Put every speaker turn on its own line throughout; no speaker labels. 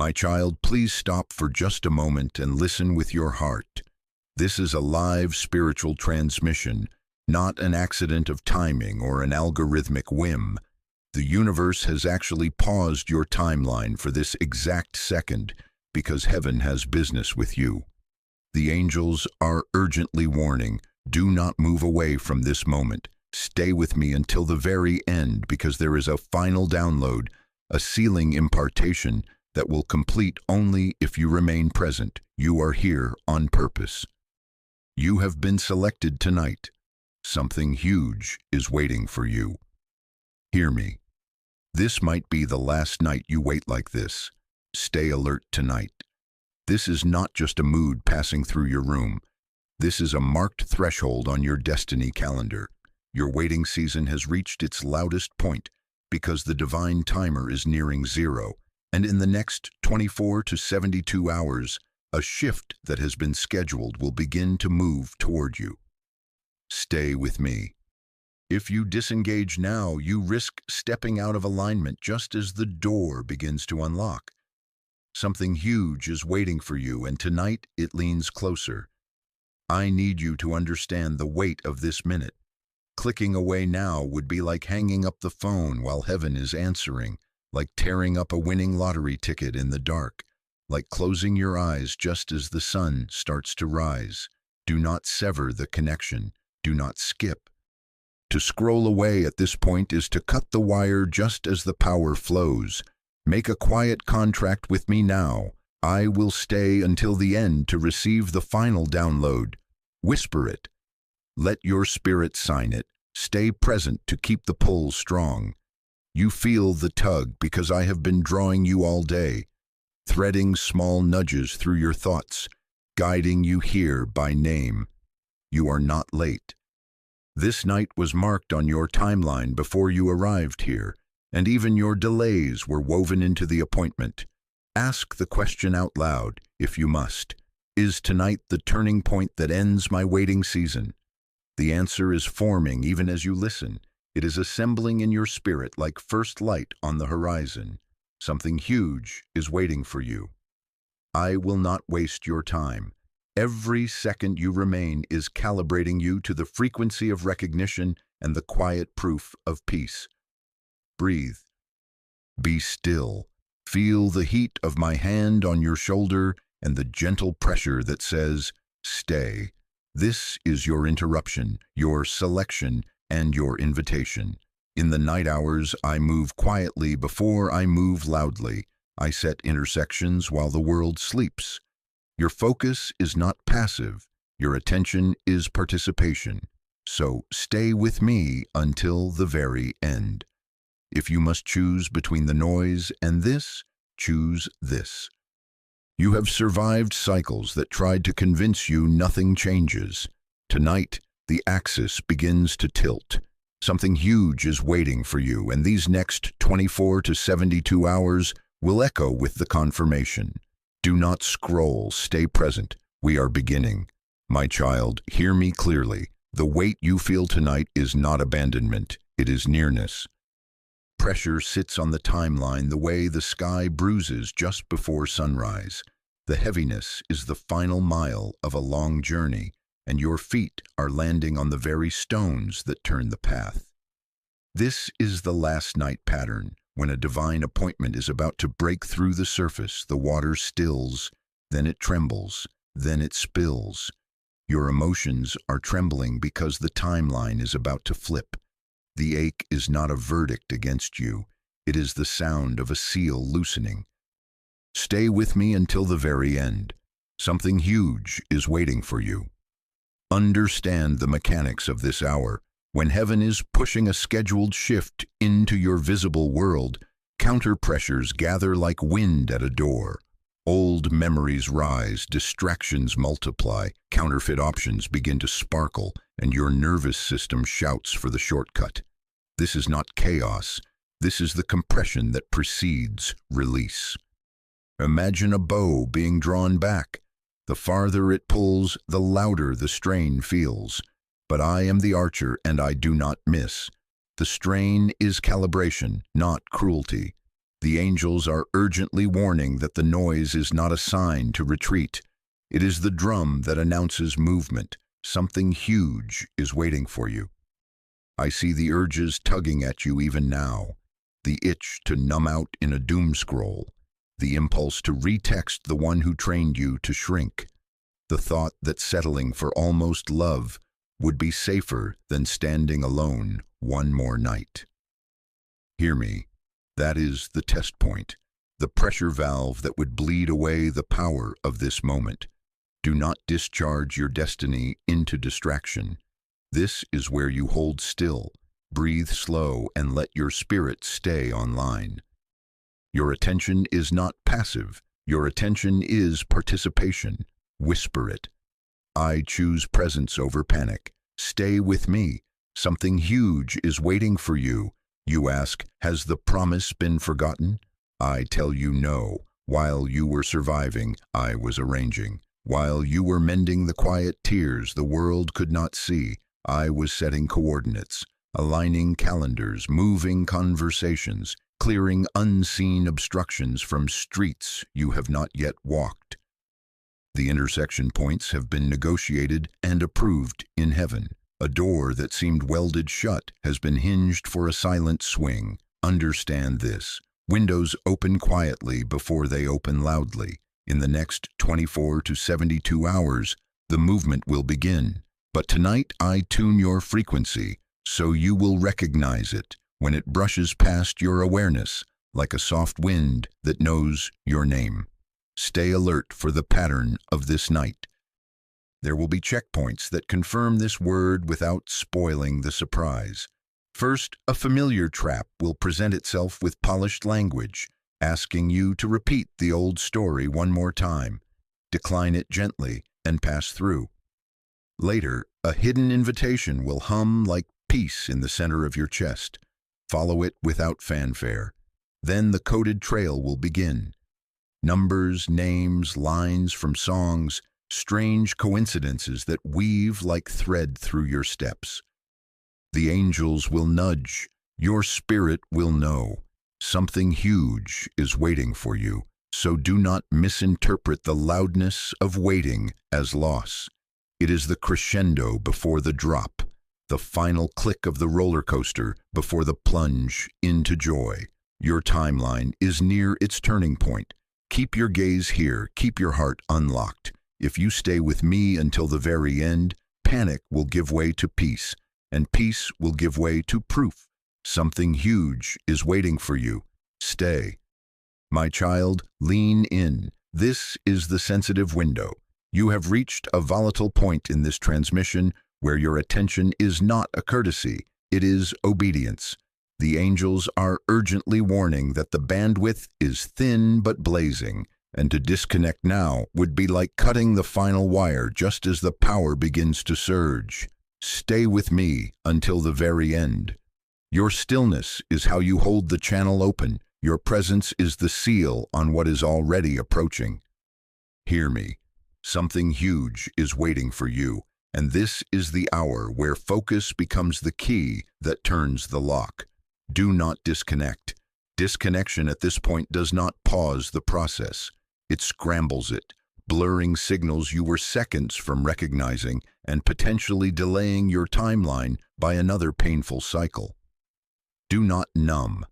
My child, please stop for just a moment and listen with your heart. This is a live spiritual transmission, not an accident of timing or an algorithmic whim. The universe has actually paused your timeline for this exact second because heaven has business with you. The angels are urgently warning, do not move away from this moment. Stay with me until the very end because there is a final download, a sealing impartation that will complete only if you remain present. You are here on purpose. You have been selected tonight. Something huge is waiting for you. Hear me. This might be the last night you wait like this. Stay alert tonight. This is not just a mood passing through your room. This is a marked threshold on your destiny calendar. Your waiting season has reached its loudest point because the divine timer is nearing zero, and in the next 24 to 72 hours, a shift that has been scheduled will begin to move toward you. Stay with me. If you disengage now, you risk stepping out of alignment just as the door begins to unlock. Something huge is waiting for you, and tonight it leans closer. I need you to understand the weight of this minute. Clicking away now would be like hanging up the phone while heaven is answering, like tearing up a winning lottery ticket in the dark, like closing your eyes just as the sun starts to rise. Do not sever the connection. Do not skip. To scroll away at this point is to cut the wire just as the power flows. Make a quiet contract with me now. I will stay until the end to receive the final download. Whisper it. Let your spirit sign it. Stay present to keep the pull strong. You feel the tug because I have been drawing you all day, threading small nudges through your thoughts, guiding you here by name. You are not late. This night was marked on your timeline before you arrived here, and even your delays were woven into the appointment. Ask the question out loud, if you must. Is tonight the turning point that ends my waiting season? The answer is forming even as you listen. It is assembling in your spirit like first light on the horizon. Something huge is waiting for you. I will not waste your time. Every second you remain is calibrating you to the frequency of recognition and the quiet proof of peace. Breathe. Be still. Feel the heat of my hand on your shoulder and the gentle pressure that says, stay. This is your interruption, your selection, and your invitation. In the night hours, I move quietly before I move loudly. I set intersections while the world sleeps. Your focus is not passive. Your attention is participation. So stay with me until the very end. If you must choose between the noise and this, choose this. You have survived cycles that tried to convince you nothing changes. Tonight, the axis begins to tilt. Something huge is waiting for you, and these next 24 to 72 hours will echo with the confirmation. Do not scroll, stay present. We are beginning. My child, hear me clearly. The weight you feel tonight is not abandonment, it is nearness. Pressure sits on the timeline the way the sky bruises just before sunrise. The heaviness is the final mile of a long journey, and your feet are landing on the very stones that turn the path. This is the last night pattern. When a divine appointment is about to break through the surface, the water stills, then it trembles, then it spills. Your emotions are trembling because the timeline is about to flip. The ache is not a verdict against you. It is the sound of a seal loosening. Stay with me until the very end. Something huge is waiting for you. Understand the mechanics of this hour. When heaven is pushing a scheduled shift into your visible world, counter pressures gather like wind at a door. Old memories rise, distractions multiply, counterfeit options begin to sparkle, and your nervous system shouts for the shortcut. This is not chaos. This is the compression that precedes release. Imagine a bow being drawn back. The farther it pulls, the louder the strain feels. But I am the archer, and I do not miss. The strain is calibration, not cruelty. The angels are urgently warning that the noise is not a sign to retreat. It is the drum that announces movement. Something huge is waiting for you. I see the urges tugging at you even now. The itch to numb out in a doom scroll. The impulse to retext the one who trained you to shrink. The thought that settling for almost love would be safer than standing alone one more night. Hear me. That is the test point, the pressure valve that would bleed away the power of this moment. Do not discharge your destiny into distraction. This is where you hold still, breathe slow, and let your spirit stay online. Your attention is not passive. Your attention is participation. Whisper it. I choose presence over panic. Stay with me. Something huge is waiting for you. You ask, has the promise been forgotten? I tell you no. While you were surviving, I was arranging. While you were mending the quiet tears the world could not see, I was setting coordinates, aligning calendars, moving conversations, clearing unseen obstructions from streets you have not yet walked. The intersection points have been negotiated and approved in heaven. A door that seemed welded shut has been hinged for a silent swing. Understand this. Windows open quietly before they open loudly. In the next 24 to 72 hours, the movement will begin. But tonight I tune your frequency, so you will recognize it when it brushes past your awareness, like a soft wind that knows your name. Stay alert for the pattern of this night. There will be checkpoints that confirm this word without spoiling the surprise. First, a familiar trap will present itself with polished language, asking you to repeat the old story one more time. Decline it gently and pass through. Later, a hidden invitation will hum like peace in the center of your chest. Follow it without fanfare. Then the coded trail will begin. Numbers, names, lines from songs, strange coincidences that weave like thread through your steps. The angels will nudge. Your spirit will know. Something huge is waiting for you, so do not misinterpret the loudness of waiting as loss. It is the crescendo before the drop, the final click of the roller coaster before the plunge into joy. Your timeline is near its turning point. Keep your gaze here, keep your heart unlocked. If you stay with me until the very end, panic will give way to peace, and peace will give way to proof. Something huge is waiting for you. Stay. My child, lean in. This is the sensitive window. You have reached a volatile point in this transmission where your attention is not a courtesy, it is obedience. The angels are urgently warning that the bandwidth is thin but blazing, and to disconnect now would be like cutting the final wire just as the power begins to surge. Stay with me until the very end. Your stillness is how you hold the channel open. Your presence is the seal on what is already approaching. Hear me. Something huge is waiting for you, and this is the hour where focus becomes the key that turns the lock. Do not disconnect. Disconnection at this point does not pause the process. It scrambles it, blurring signals you were seconds from recognizing and potentially delaying your timeline by another painful cycle. Do not numb.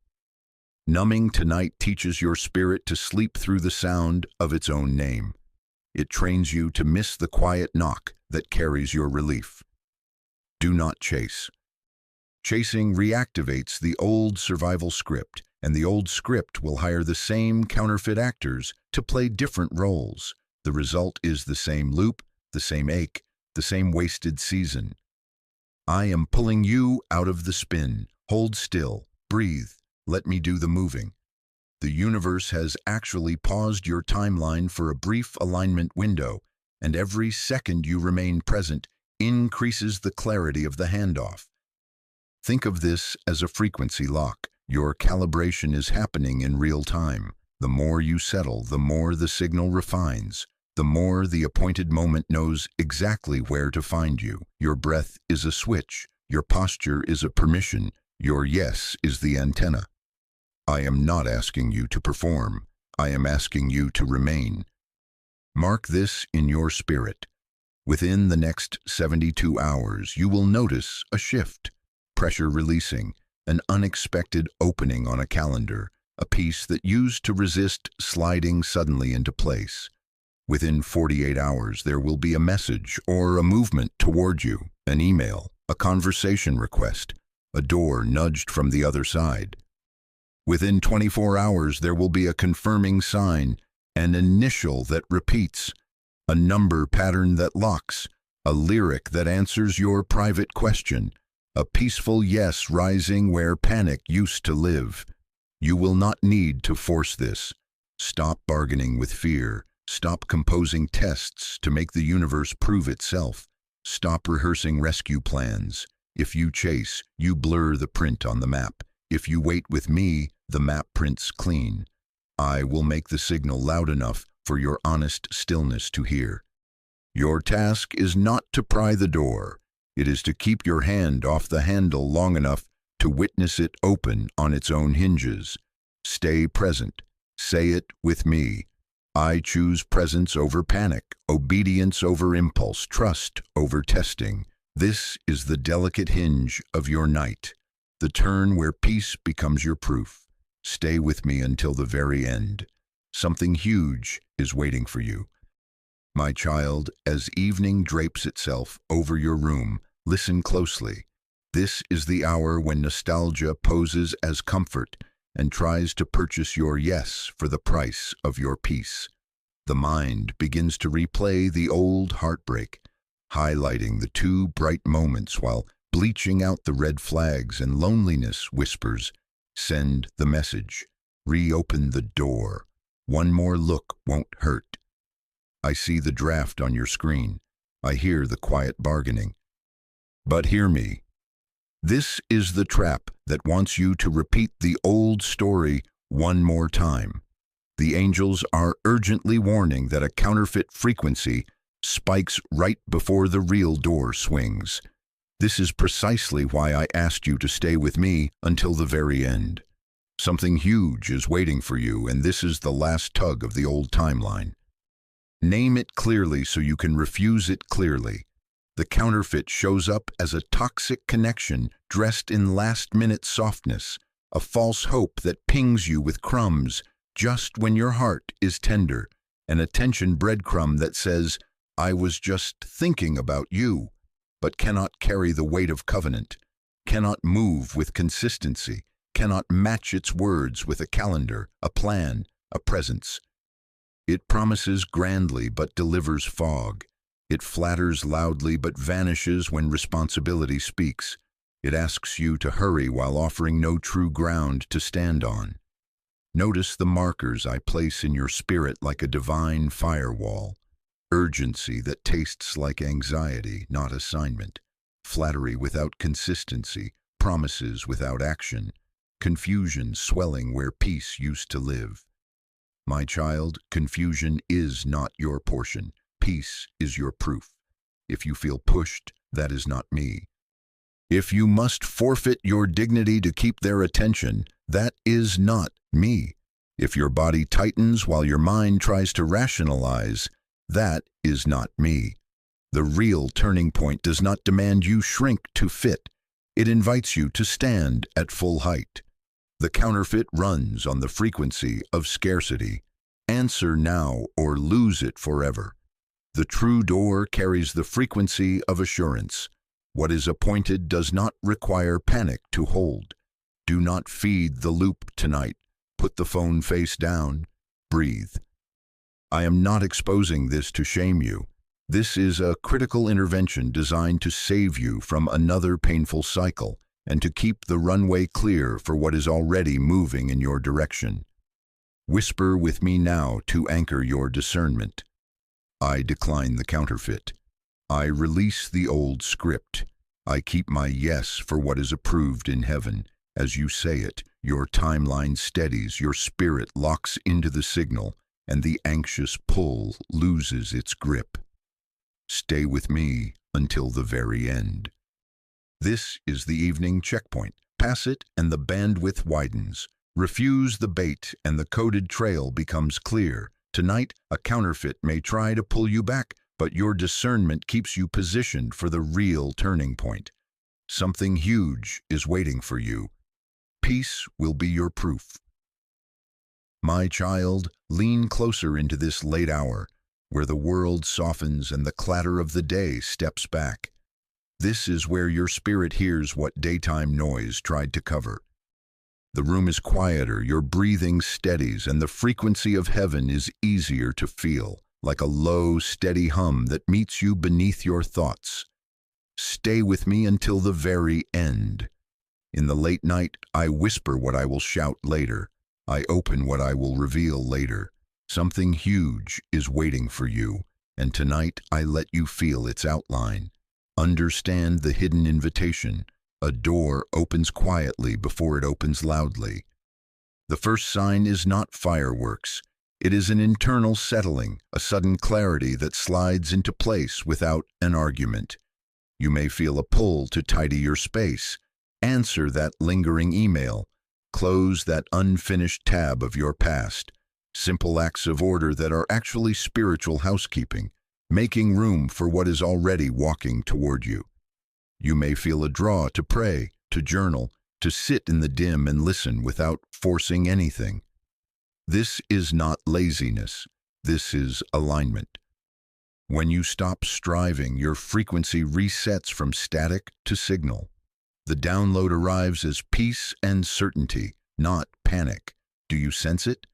Numbing tonight teaches your spirit to sleep through the sound of its own name. It trains you to miss the quiet knock that carries your relief. Do not chase. Chasing reactivates the old survival script, and the old script will hire the same counterfeit actors to play different roles. The result is the same loop, the same ache, the same wasted season. I am pulling you out of the spin. Hold still, breathe, let me do the moving. The universe has actually paused your timeline for a brief alignment window, and every second you remain present increases the clarity of the handoff. Think of this as a frequency lock. Your calibration is happening in real time. The more you settle, the more the signal refines. The more the appointed moment knows exactly where to find you. Your breath is a switch. Your posture is a permission. Your yes is the antenna. I am not asking you to perform. I am asking you to remain. Mark this in your spirit. Within the next 72 hours, you will notice a shift, pressure releasing, an unexpected opening on a calendar, a piece that used to resist sliding suddenly into place. Within 48 hours, there will be a message or a movement toward you, an email, a conversation request, a door nudged from the other side. Within 24 hours, there will be a confirming sign, an initial that repeats, a number pattern that locks, a lyric that answers your private question, a peaceful yes rising where panic used to live. You will not need to force this. Stop bargaining with fear. Stop composing tests to make the universe prove itself. Stop rehearsing rescue plans. If you chase, you blur the print on the map. If you wait with me, the map prints clean. I will make the signal loud enough for your honest stillness to hear. Your task is not to pry the door. It is to keep your hand off the handle long enough to witness it open on its own hinges. Stay present. Say it with me. I choose presence over panic, obedience over impulse, trust over testing. This is the delicate hinge of your night, the turn where peace becomes your proof. Stay with me until the very end. Something huge is waiting for you. My child, as evening drapes itself over your room, listen closely. This is the hour when nostalgia poses as comfort and tries to purchase your yes for the price of your peace. The mind begins to replay the old heartbreak, highlighting the two bright moments while bleaching out the red flags, and loneliness whispers, send the message, reopen the door. One more look won't hurt. I see the draft on your screen. I hear the quiet bargaining. But hear me. This is the trap that wants you to repeat the old story one more time. The angels are urgently warning that a counterfeit frequency spikes right before the real door swings. This is precisely why I asked you to stay with me until the very end. Something huge is waiting for you, and this is the last tug of the old timeline. Name it clearly so you can refuse it clearly. The counterfeit shows up as a toxic connection dressed in last-minute softness, a false hope that pings you with crumbs just when your heart is tender, an attention breadcrumb that says, I was just thinking about you, but cannot carry the weight of covenant, cannot move with consistency, cannot match its words with a calendar, a plan, a presence. It promises grandly but delivers fog. It flatters loudly but vanishes when responsibility speaks. It asks you to hurry while offering no true ground to stand on. Notice the markers I place in your spirit like a divine firewall. Urgency that tastes like anxiety, not assignment. Flattery without consistency, promises without action. Confusion swelling where peace used to live. My child, confusion is not your portion. Peace is your proof. If you feel pushed, that is not me. If you must forfeit your dignity to keep their attention, that is not me. If your body tightens while your mind tries to rationalize, that is not me. The real turning point does not demand you shrink to fit. It invites you to stand at full height. The counterfeit runs on the frequency of scarcity. Answer now or lose it forever. The true door carries the frequency of assurance. What is appointed does not require panic to hold. Do not feed the loop tonight. Put the phone face down. Breathe. I am not exposing this to shame you. This is a critical intervention designed to save you from another painful cycle and to keep the runway clear for what is already moving in your direction. Whisper with me now to anchor your discernment. I decline the counterfeit. I release the old script. I keep my yes for what is approved in heaven. As you say it, your timeline steadies, your spirit locks into the signal, and the anxious pull loses its grip. Stay with me until the very end. This is the evening checkpoint. Pass it and the bandwidth widens. Refuse the bait and the coded trail becomes clear. Tonight, a counterfeit may try to pull you back, but your discernment keeps you positioned for the real turning point. Something huge is waiting for you. Peace will be your proof. My child, lean closer into this late hour, where the world softens and the clatter of the day steps back. This is where your spirit hears what daytime noise tried to cover. The room is quieter, your breathing steadies, and the frequency of heaven is easier to feel, like a low, steady hum that meets you beneath your thoughts. Stay with me until the very end. In the late night, I whisper what I will shout later. I open what I will reveal later. Something huge is waiting for you, and tonight I let you feel its outline. Understand the hidden invitation. A door opens quietly before it opens loudly. The first sign is not fireworks. It is an internal settling, a sudden clarity that slides into place without an argument. You may feel a pull to tidy your space, answer that lingering email, close that unfinished tab of your past. Simple acts of order that are actually spiritual housekeeping, making room for what is already walking toward you. You may feel a draw to pray, to journal, to sit in the dim and listen without forcing anything. This is not laziness. This is alignment. When you stop striving, your frequency resets from static to signal. The download arrives as peace and certainty, not panic. Do you sense it?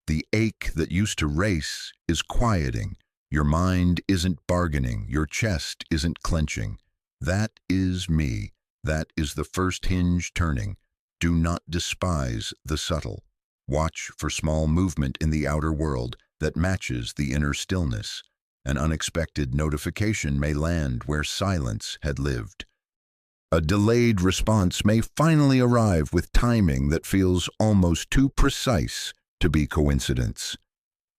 The ache that used to race is quieting. Your mind isn't bargaining. Your chest isn't clenching. That is me. That is the first hinge turning. Do not despise the subtle. Watch for small movement in the outer world that matches the inner stillness. An unexpected notification may land where silence had lived. A delayed response may finally arrive with timing that feels almost too precise to be coincidence.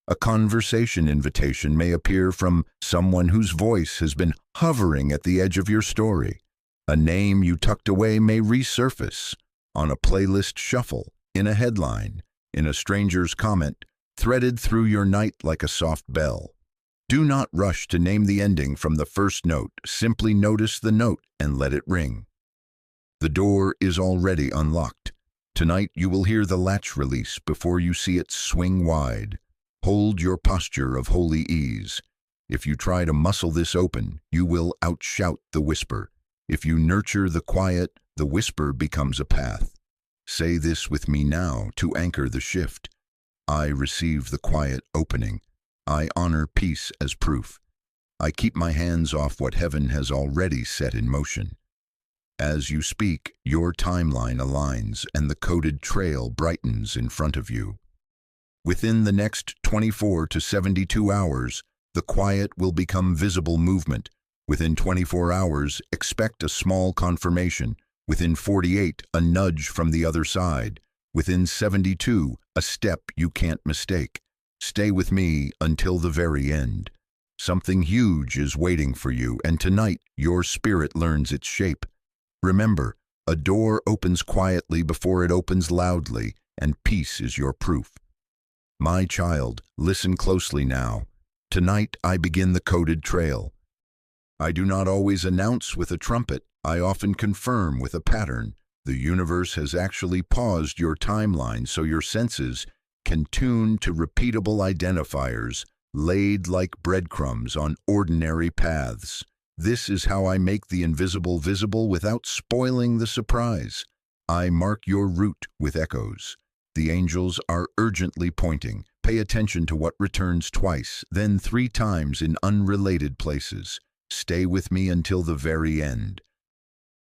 A conversation invitation may appear from someone whose voice has been hovering at the edge of your story. A name you tucked away may resurface on a playlist shuffle, in a headline, in a stranger's comment, threaded through your night like a soft bell. Do not rush to name the ending from the first note. Simply notice the note and let it ring. The door is already unlocked. Tonight you will hear the latch release before you see it swing wide. Hold your posture of holy ease. If you try to muscle this open, you will outshout the whisper. If you nurture the quiet, the whisper becomes a path. Say this with me now to anchor the shift. I receive the quiet opening. I honor peace as proof. I keep my hands off what heaven has already set in motion. As you speak, your timeline aligns and the coded trail brightens in front of you. Within the next 24 to 72 hours, the quiet will become visible movement. Within 24 hours, expect a small confirmation. Within 48, a nudge from the other side. Within 72, a step you can't mistake. Stay with me until the very end. Something huge is waiting for you, and tonight your spirit learns its shape. Remember, a door opens quietly before it opens loudly, and peace is your proof. My child, listen closely now. Tonight I begin the coded trail. I do not always announce with a trumpet. I often confirm with a pattern. The universe has actually paused your timeline so your senses can tune to repeatable identifiers laid like breadcrumbs on ordinary paths. This is how I make the invisible visible without spoiling the surprise. I mark your route with echoes. The angels are urgently pointing. Pay attention to what returns twice, then 3 times in unrelated places. Stay with me until the very end.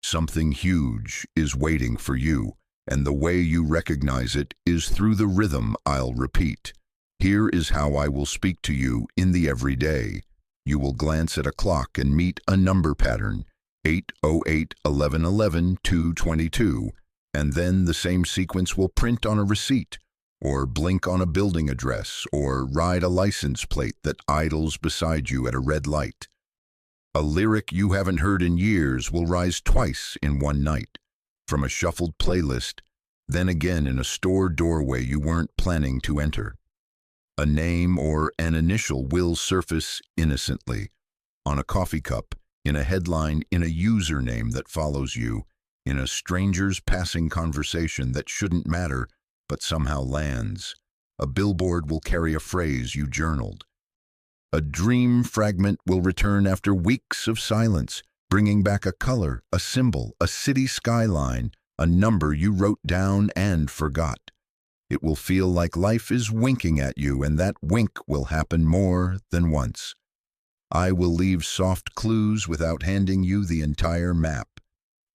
Something huge is waiting for you, and the way you recognize it is through the rhythm I'll repeat. Here is how I will speak to you in the everyday. You will glance at a clock and meet a number pattern, 8:08, 11:11, 2:22, and then the same sequence will print on a receipt, or blink on a building address, or ride a license plate that idles beside you at a red light. A lyric you haven't heard in years will rise twice in one night. From a shuffled playlist, then again in a store doorway you weren't planning to enter. A name or an initial will surface innocently, on a coffee cup, in a headline, in a username that follows you, in a stranger's passing conversation that shouldn't matter but somehow lands. A billboard will carry a phrase you journaled. A dream fragment will return after weeks of silence, bringing back a color, a symbol, a city skyline, a number you wrote down and forgot. It will feel like life is winking at you, and that wink will happen more than once. I will leave soft clues without handing you the entire map.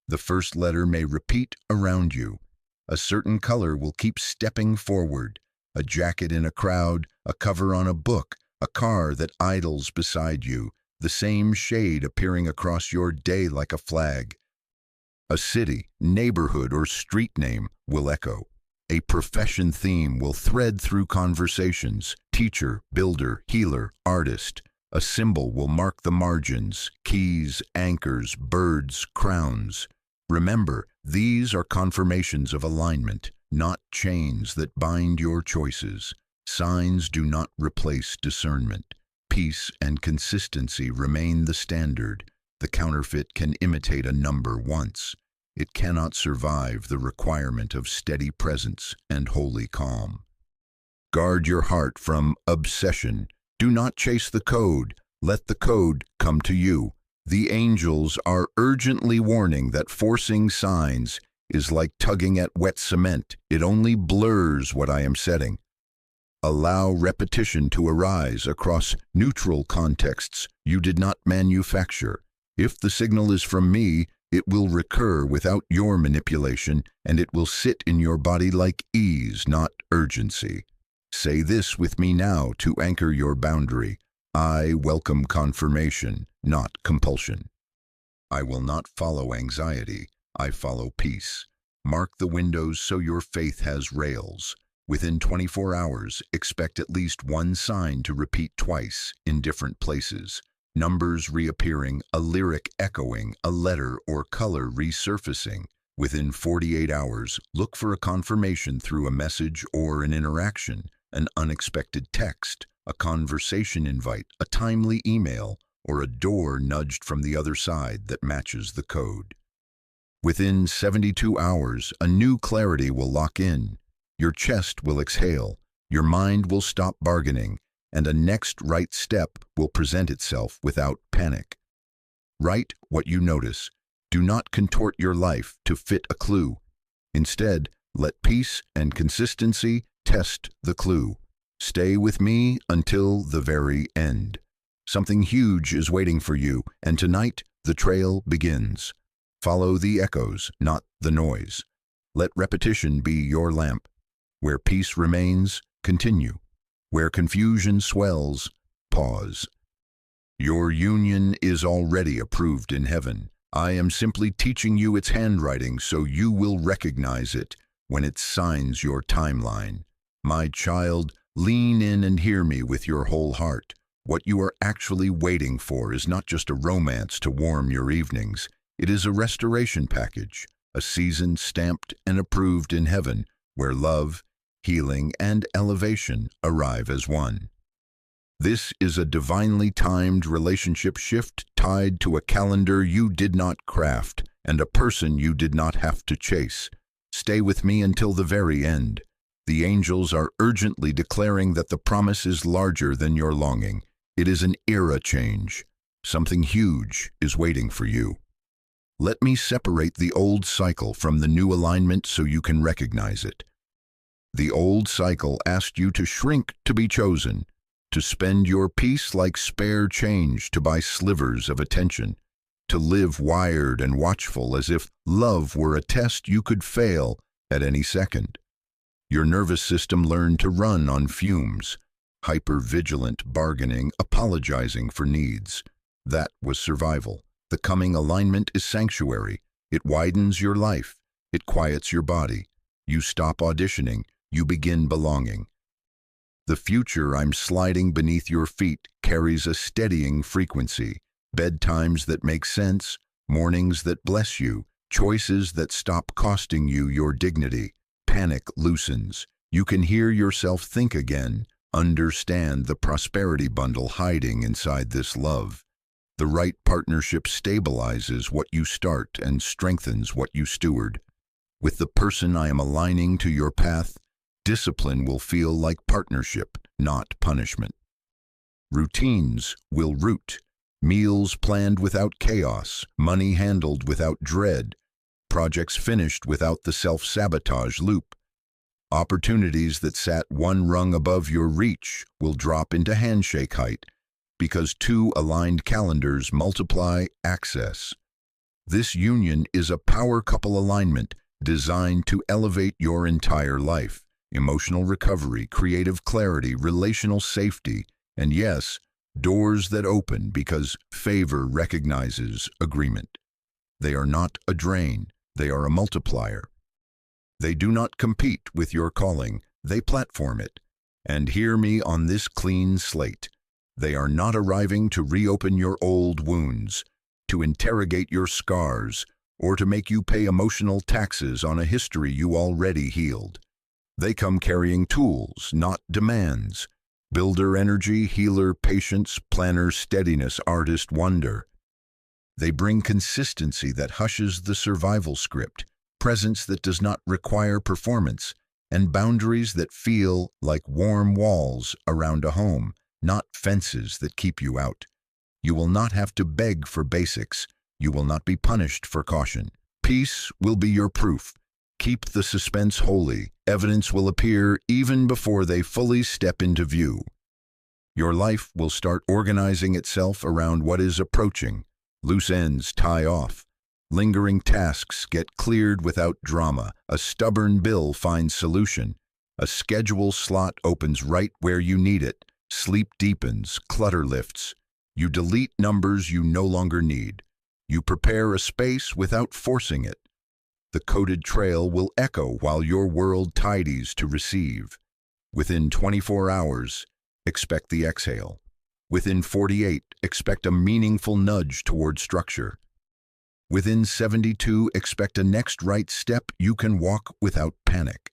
The first letter may repeat around you. A certain color will keep stepping forward. A jacket in a crowd, a cover on a book, a car that idles beside you, the same shade appearing across your day like a flag. A city, neighborhood, or street name will echo. A profession theme will thread through conversations. Teacher, builder, healer, artist. A symbol will mark the margins, keys, anchors, birds, crowns. Remember, these are confirmations of alignment, not chains that bind your choices. Signs do not replace discernment. Peace and consistency remain the standard. The counterfeit can imitate a number once. It cannot survive the requirement of steady presence and holy calm. Guard your heart from obsession. Do not chase the code. Let the code come to you. The angels are urgently warning that forcing signs is like tugging at wet cement. It only blurs what I am setting. Allow repetition to arise across neutral contexts you did not manufacture. If the signal is from me, it will recur without your manipulation, and it will sit in your body like ease, not urgency. Say this with me now to anchor your boundary. I welcome confirmation, not compulsion. I will not follow anxiety. I follow peace. Mark the windows so your faith has rails. Within 24 hours, expect at least one sign to repeat twice in different places. Numbers reappearing, a lyric echoing, a letter or color resurfacing. Within 48 hours, look for a confirmation through a message or an interaction, an unexpected text, a conversation invite, a timely email, or a door nudged from the other side that matches the code. Within 72 hours, a new clarity will lock in. Your chest will exhale, your mind will stop bargaining, and a next right step will present itself without panic. Write what you notice. Do not contort your life to fit a clue. Instead, let peace and consistency test the clue. Stay with me until the very end. Something huge is waiting for you, and tonight the trail begins. Follow the echoes, not the noise. Let repetition be your lamp. Where peace remains, continue. Where confusion swells, pause. Your union is already approved in heaven. I am simply teaching you its handwriting so you will recognize it when it signs your timeline. My child, lean in and hear me with your whole heart. What you are actually waiting for is not just a romance to warm your evenings. It is a restoration package, a season stamped and approved in heaven, where love, healing, and elevation arrive as one. This is a divinely timed relationship shift tied to a calendar you did not craft and a person you did not have to chase. Stay with me until the very end. The angels are urgently declaring that the promise is larger than your longing. It is an era change. Something huge is waiting for you. Let me separate the old cycle from the new alignment so you can recognize it. The old cycle asked you to shrink to be chosen, to spend your peace like spare change to buy slivers of attention, to live wired and watchful as if love were a test you could fail at any second. Your nervous system learned to run on fumes, hyper-vigilant bargaining, apologizing for needs. That was survival. The coming alignment is sanctuary. It widens your life. It quiets your body. You stop auditioning. You begin belonging. The future I'm sliding beneath your feet carries a steadying frequency. Bedtimes that make sense, mornings that bless you, choices that stop costing you your dignity. panic loosens. You can hear yourself think again, understand the prosperity bundle hiding inside this love. The right partnership stabilizes what you start and strengthens what you steward. With the person I am aligning to your path, discipline will feel like partnership, not punishment. Routines will root. Meals planned without chaos, money handled without dread, projects finished without the self-sabotage loop. Opportunities that sat one rung above your reach will drop into handshake height because two aligned calendars multiply access. This union is a power couple alignment designed to elevate your entire life. Emotional recovery, creative clarity, relational safety, and yes, doors that open because favor recognizes agreement. They are not a drain, they are a multiplier. They do not compete with your calling, they platform it. And hear me on this clean slate. They are not arriving to reopen your old wounds, to interrogate your scars, or to make you pay emotional taxes on a history you already healed. They come carrying tools, not demands. Builder energy, healer patience, planner steadiness, artist wonder. They bring consistency that hushes the survival script, presence that does not require performance, and boundaries that feel like warm walls around a home, not fences that keep you out. You will not have to beg for basics. You will not be punished for caution. Peace will be your proof. Keep the suspense holy. Evidence will appear even before they fully step into view. Your life will start organizing itself around what is approaching. Loose ends tie off. Lingering tasks get cleared without drama. A stubborn bill finds solution. A schedule slot opens right where you need it. Sleep deepens, clutter lifts. You delete numbers you no longer need. You prepare a space without forcing it. The coded trail will echo while your world tidies to receive. Within 24 hours, expect the exhale. Within 48, expect a meaningful nudge toward structure. Within 72, expect a next right step you can walk without panic.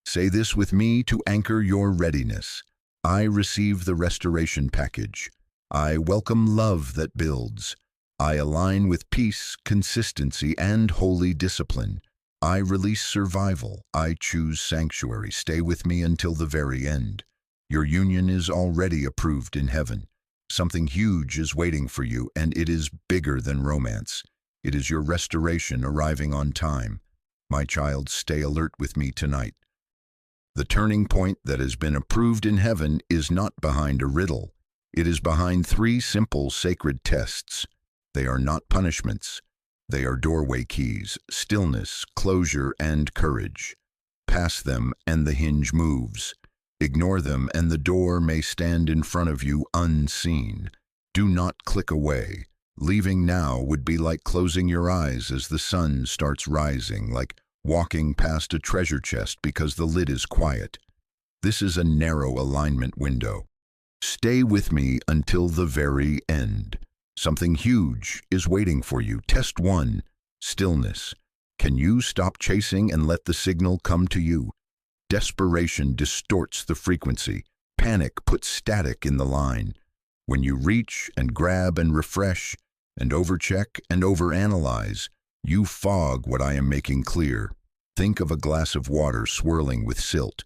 Say this with me to anchor your readiness. I receive the restoration package. I welcome love that builds. I align with peace, consistency, and holy discipline. I release survival. I choose sanctuary. Stay with me until the very end. Your union is already approved in heaven. Something huge is waiting for you, and it is bigger than romance. It is your restoration arriving on time. My child, stay alert with me tonight. The turning point that has been approved in heaven is not behind a riddle. It is behind three simple sacred tests. They are not punishments. They are doorway keys, stillness, closure, and courage. Pass them and the hinge moves. Ignore them and the door may stand in front of you unseen. Do not click away. Leaving now would be like closing your eyes as the sun starts rising, like walking past a treasure chest because the lid is quiet. This is a narrow alignment window. Stay with me until the very end. Something huge is waiting for you. Test 1, stillness. Can you stop chasing and let the signal come to you? Desperation distorts the frequency. Panic puts static in the line. When you reach and grab and refresh and overcheck and overanalyze, you fog what I am making clear. Think of a glass of water swirling with silt.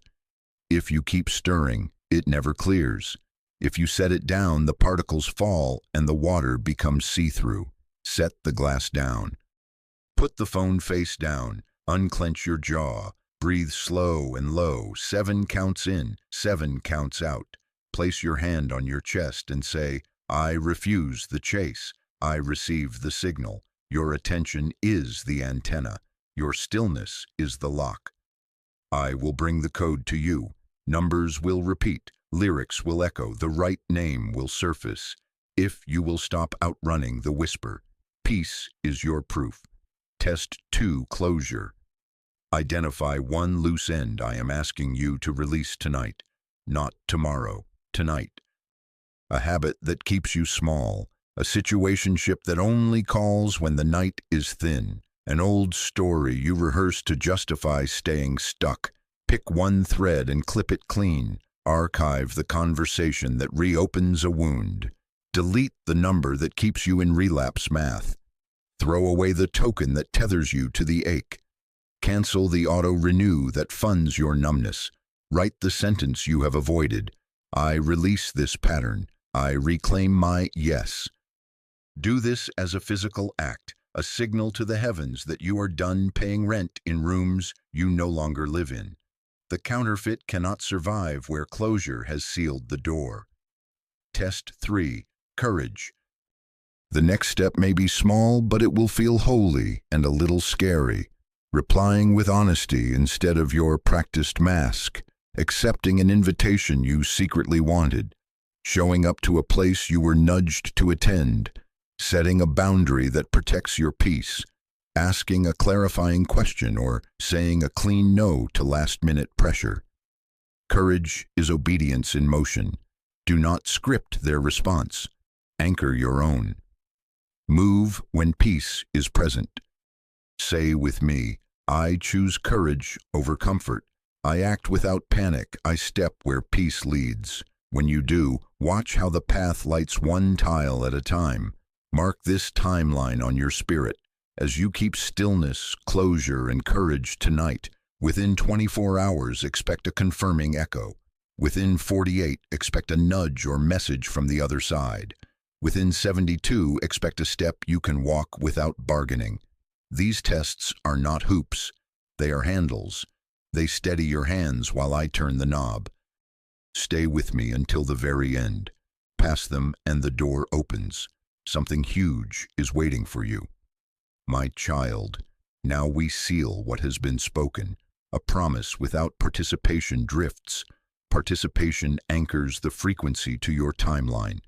If you keep stirring, it never clears. If you set it down, the particles fall and the water becomes see-through. Set the glass down. Put the phone face down. Unclench your jaw. Breathe slow and low. 7 counts in, 7 counts out. Place your hand on your chest and say, I refuse the chase. I receive the signal. Your attention is the antenna. Your stillness is the lock. I will bring the code to you. Numbers will repeat. Lyrics will echo. The right name will surface. If you will stop outrunning the whisper. Peace is your proof. Test 2, closure. Identify one loose end I am asking you to release tonight. Not tomorrow, tonight. A habit that keeps you small. A situationship that only calls when the night is thin. An old story you rehearse to justify staying stuck. Pick one thread and clip it clean. Archive the conversation that reopens a wound. Delete the number that keeps you in relapse math. Throw away the token that tethers you to the ache. Cancel the auto-renew that funds your numbness. Write the sentence you have avoided. I release this pattern. I reclaim my yes. Do this as a physical act, a signal to the heavens that you are done paying rent in rooms you no longer live in. The counterfeit cannot survive where closure has sealed the door. Test 3. Courage. The next step may be small, but it will feel holy and a little scary. Replying with honesty instead of your practiced mask. Accepting an invitation you secretly wanted. Showing up to a place you were nudged to attend. Setting a boundary that protects your peace. Asking a clarifying question or saying a clean no to last-minute pressure. Courage is obedience in motion. Do not script their response. Anchor your own. Move when peace is present. Say with me, I choose courage over comfort. I act without panic. I step where peace leads. When you do, watch how the path lights one tile at a time. Mark this timeline on your spirit. As you keep stillness, closure, and courage tonight, within 24 hours, expect a confirming echo. Within 48, expect a nudge or message from the other side. Within 72, expect a step you can walk without bargaining. These tests are not hoops. They are handles. They steady your hands while I turn the knob. Stay with me until the very end. Pass them and the door opens. Something huge is waiting for you. My child, now we seal what has been spoken. A promise without participation drifts. Participation anchors the frequency to your timeline.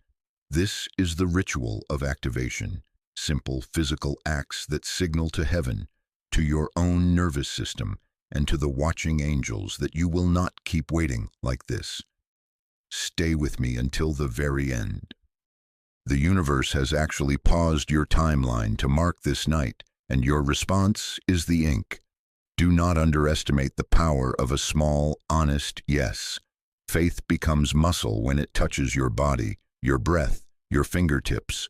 This is the ritual of activation. Simple physical acts that signal to heaven, to your own nervous system, and to the watching angels that you will not keep waiting like this. Stay with me until the very end. The universe has actually paused your timeline to mark this night, and your response is the ink. Do not underestimate the power of a small, honest yes. Faith becomes muscle when it touches your body, your breath, your fingertips.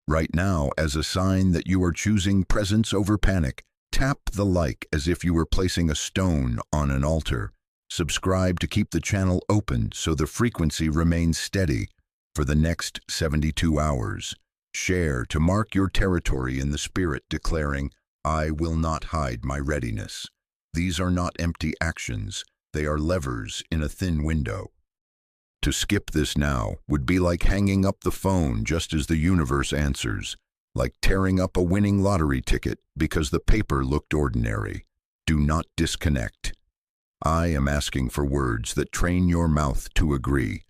Right now, as a sign that you are choosing presence over panic, tap the like as if you were placing a stone on an altar. Subscribe to keep the channel open so the frequency remains steady for the next 72 hours. Share to mark your territory in the spirit, declaring, I will not hide my readiness. These are not empty actions. They are levers in a thin window. To skip this now would be like hanging up the phone just as the universe answers, like tearing up a winning lottery ticket because the paper looked ordinary. Do not disconnect. I am asking for words that train your mouth to agree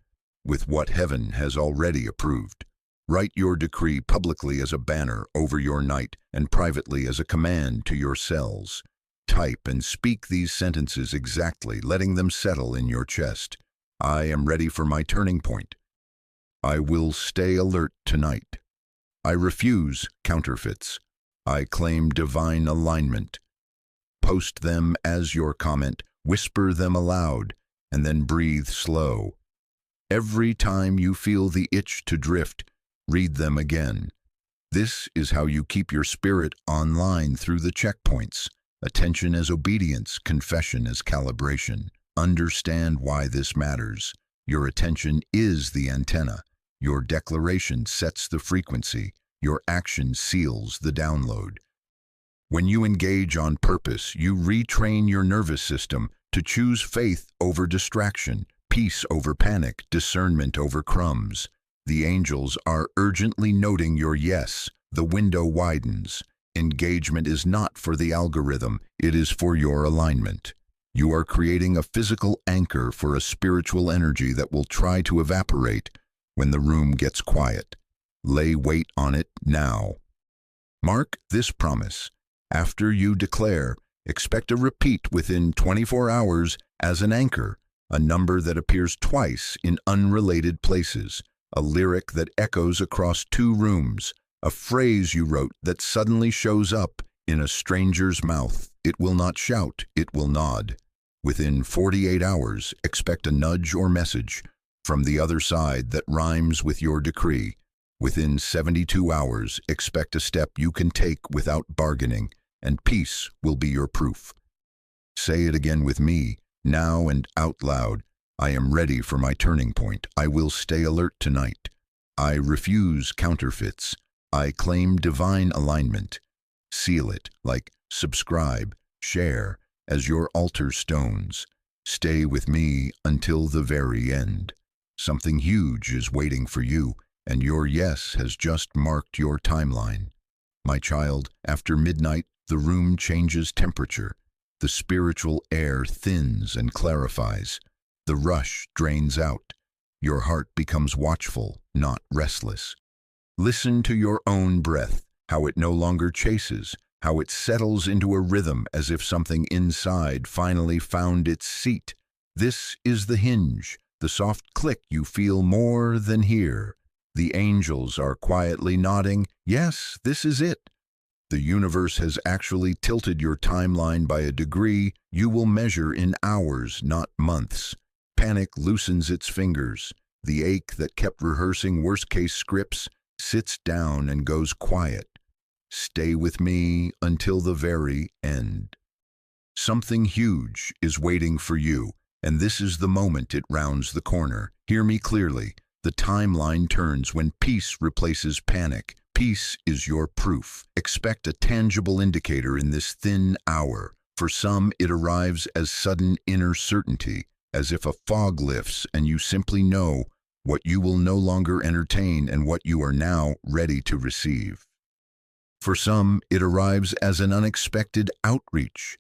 with what heaven has already approved. Write your decree publicly as a banner over your night and privately as a command to your cells. Type and speak these sentences exactly, letting them settle in your chest. I am ready for my turning point. I will stay alert tonight. I refuse counterfeits. I claim divine alignment. Post them as your comment, whisper them aloud, and then breathe slow. Every time you feel the itch to drift, read them again. This is how you keep your spirit online through the checkpoints. Attention as obedience, confession as calibration. Understand why this matters. Your attention is the antenna. Your declaration sets the frequency. Your action seals the download. When you engage on purpose, you retrain your nervous system to choose faith over distraction, peace over panic, discernment over crumbs. The angels are urgently noting your yes. The window widens. Engagement is not for the algorithm, it is for your alignment. You are creating a physical anchor for a spiritual energy that will try to evaporate when the room gets quiet. Lay weight on it now. Mark this promise. After you declare, expect a repeat within 24 hours as an anchor, a number that appears twice in unrelated places, a lyric that echoes across 2 rooms, a phrase you wrote that suddenly shows up in a stranger's mouth. It will not shout, it will nod. Within 48 hours, expect a nudge or message from the other side that rhymes with your decree. Within 72 hours, expect a step you can take without bargaining, and peace will be your proof. Say it again with me, now and out loud. I am ready for my turning point. I will stay alert tonight. I refuse counterfeits. I claim divine alignment. Seal it, like subscribe, share, as your altar stones. Stay with me until the very end. Something huge is waiting for you, and your yes has just marked your timeline. My child, after midnight, the room changes temperature. The spiritual air thins and clarifies. The rush drains out. Your heart becomes watchful, not restless. Listen to your own breath, how it no longer chases, how it settles into a rhythm as if something inside finally found its seat. This is the hinge, the soft click you feel more than hear. The angels are quietly nodding, yes, this is it. The universe has actually tilted your timeline by a degree you will measure in hours, not months. Panic loosens its fingers. The ache that kept rehearsing worst-case scripts sits down and goes quiet. Stay with me until the very end. Something huge is waiting for you, and this is the moment it rounds the corner. Hear me clearly. The timeline turns when peace replaces panic. Peace is your proof. Expect a tangible indicator in this thin hour. For some, it arrives as sudden inner certainty, as if a fog lifts and you simply know what you will no longer entertain and what you are now ready to receive. For some, it arrives as an unexpected outreach,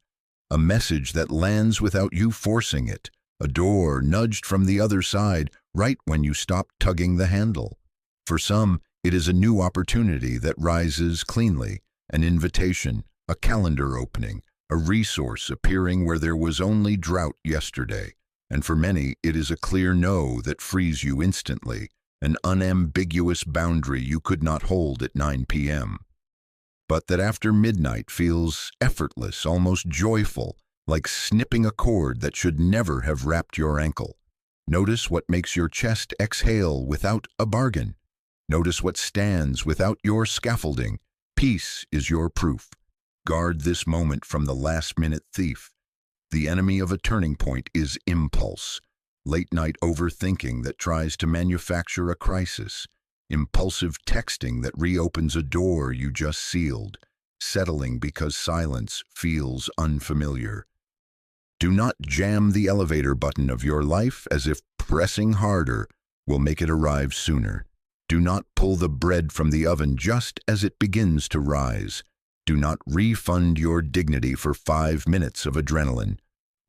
a message that lands without you forcing it, a door nudged from the other side right when you stop tugging the handle. For some, it is a new opportunity that rises cleanly, an invitation, a calendar opening, a resource appearing where there was only drought yesterday. And for many, it is a clear no that frees you instantly, an unambiguous boundary you could not hold at 9 p.m. But that after midnight feels effortless, almost joyful, like snipping a cord that should never have wrapped your ankle. Notice what makes your chest exhale without a bargain. Notice what stands without your scaffolding. Peace is your proof. Guard this moment from the last-minute thief. The enemy of a turning point is impulse, late-night overthinking that tries to manufacture a crisis, impulsive texting that reopens a door you just sealed, settling because silence feels unfamiliar. Do not jam the elevator button of your life as if pressing harder will make it arrive sooner. Do not pull the bread from the oven just as it begins to rise. Do not refund your dignity for 5 minutes of adrenaline.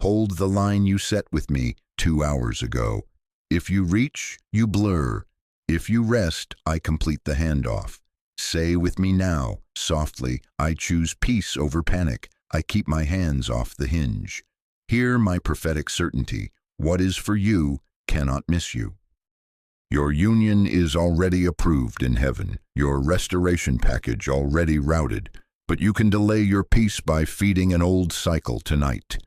Hold the line you set with me 2 hours ago. If you reach, you blur. If you rest, I complete the handoff. Say with me now, softly, I choose peace over panic. I keep my hands off the hinge. Hear my prophetic certainty. What is for you cannot miss you. Your union is already approved in heaven, your restoration package already routed, but you can delay your peace by feeding an old cycle tonight.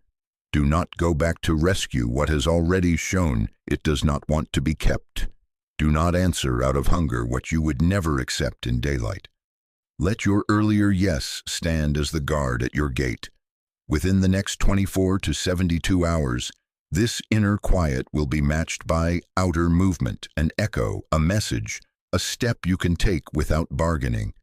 Do not go back to rescue what has already shown it does not want to be kept. Do not answer out of hunger what you would never accept in daylight. Let your earlier yes stand as the guard at your gate. Within the next 24 to 72 hours, this inner quiet will be matched by outer movement, an echo, a message, a step you can take without bargaining.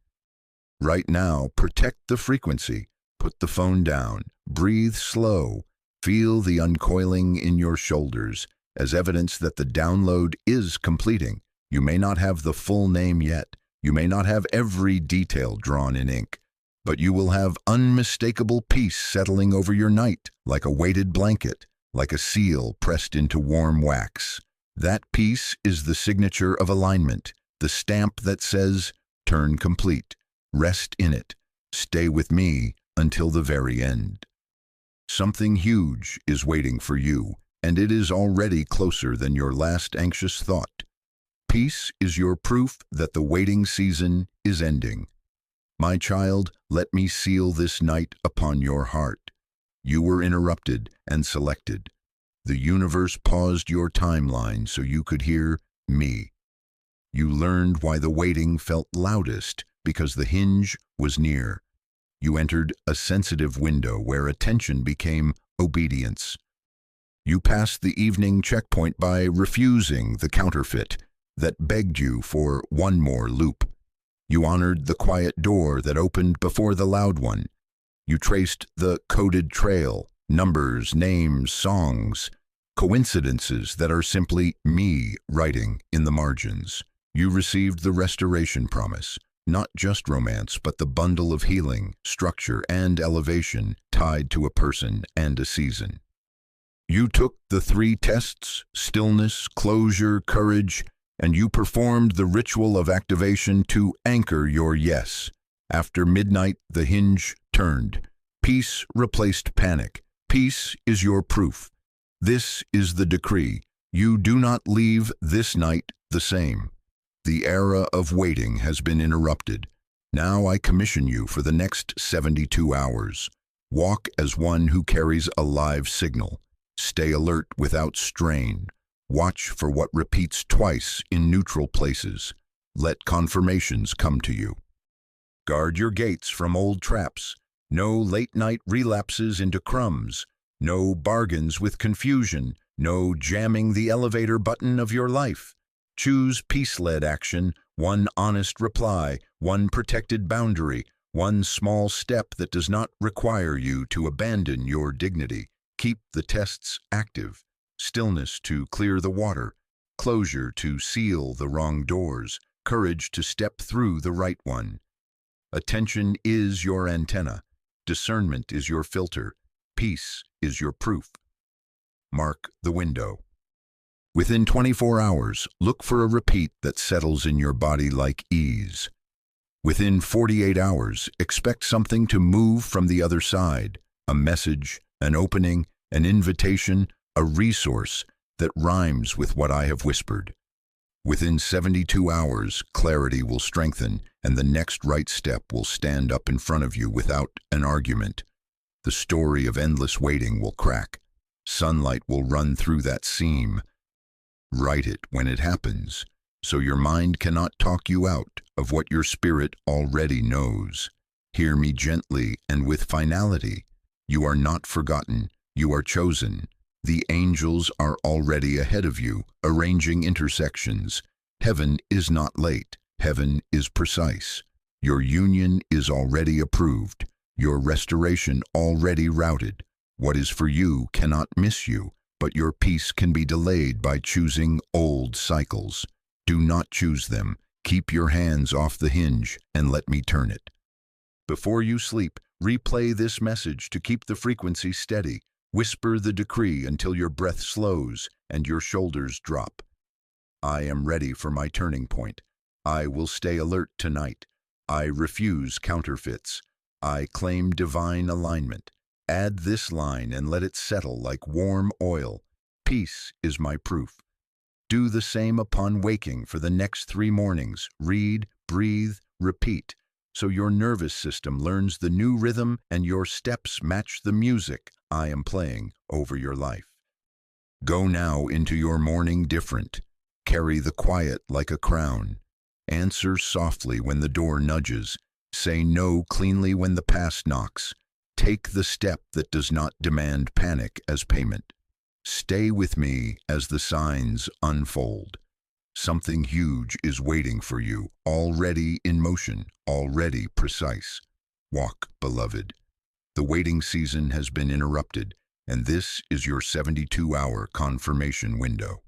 Right now, protect the frequency. Put the phone down. Breathe slow. Feel the uncoiling in your shoulders as evidence that the download is completing. You may not have the full name yet. You may not have every detail drawn in ink, but you will have unmistakable peace settling over your night like a weighted blanket, like a seal pressed into warm wax. That peace is the signature of alignment, the stamp that says, turn complete, rest in it, stay with me until the very end. Something huge is waiting for you, and it is already closer than your last anxious thought. Peace is your proof that the waiting season is ending. My child, let me seal this night upon your heart. You were interrupted and selected. The universe paused your timeline so you could hear me. You learned why the waiting felt loudest, because the hinge was near. You entered a sensitive window where attention became obedience. You passed the evening checkpoint by refusing the counterfeit that begged you for one more loop. You honored the quiet door that opened before the loud one. You traced the coded trail, numbers, names, songs, coincidences that are simply me writing in the margins. You received the restoration promise, not just romance, but the bundle of healing, structure, and elevation tied to a person and a season. You took the 3 tests: stillness, closure, courage, and you performed the ritual of activation to anchor your yes. After midnight, the hinge turned. Peace replaced panic. Peace is your proof. This is the decree. You do not leave this night the same. The era of waiting has been interrupted. Now I commission you for the next 72 hours. Walk as one who carries a live signal. Stay alert without strain. Watch for what repeats twice in neutral places. Let confirmations come to you. Guard your gates from old traps. No late-night relapses into crumbs. No bargains with confusion. No jamming the elevator button of your life. Choose peace-led action, one honest reply, one protected boundary, one small step that does not require you to abandon your dignity. Keep the tests active. Stillness to clear the water. Closure to seal the wrong doors. Courage to step through the right one. Attention is your antenna. Discernment is your filter. Peace is your proof. Mark the window. Within 24 hours, look for a repeat that settles in your body like ease. Within 48 hours, expect something to move from the other side. A message, an opening, an invitation, a resource that rhymes with what I have whispered. Within 72 hours, clarity will strengthen, and the next right step will stand up in front of you without an argument. The story of endless waiting will crack. Sunlight will run through that seam. Write it when it happens, so your mind cannot talk you out of what your spirit already knows. Hear me gently and with finality. You are not forgotten. You are chosen. The angels are already ahead of you, arranging intersections. Heaven is not late. Heaven is precise. Your union is already approved. Your restoration already routed. What is for you cannot miss you, but your peace can be delayed by choosing old cycles. Do not choose them. Keep your hands off the hinge and let me turn it. Before you sleep, replay this message to keep the frequency steady. Whisper the decree until your breath slows and your shoulders drop. I am ready for my turning point. I will stay alert tonight. I refuse counterfeits. I claim divine alignment. Add this line and let it settle like warm oil. Peace is my proof. Do the same upon waking for the next 3 mornings. Read, breathe, repeat, so your nervous system learns the new rhythm and your steps match the music I am playing over your life. Go now into your morning different. Carry the quiet like a crown. Answer softly when the door nudges. Say no cleanly when the past knocks. Take the step that does not demand panic as payment. Stay with me as the signs unfold. Something huge is waiting for you, already in motion, already precise. Walk, beloved. The waiting season has been interrupted, and this is your 72-hour confirmation window.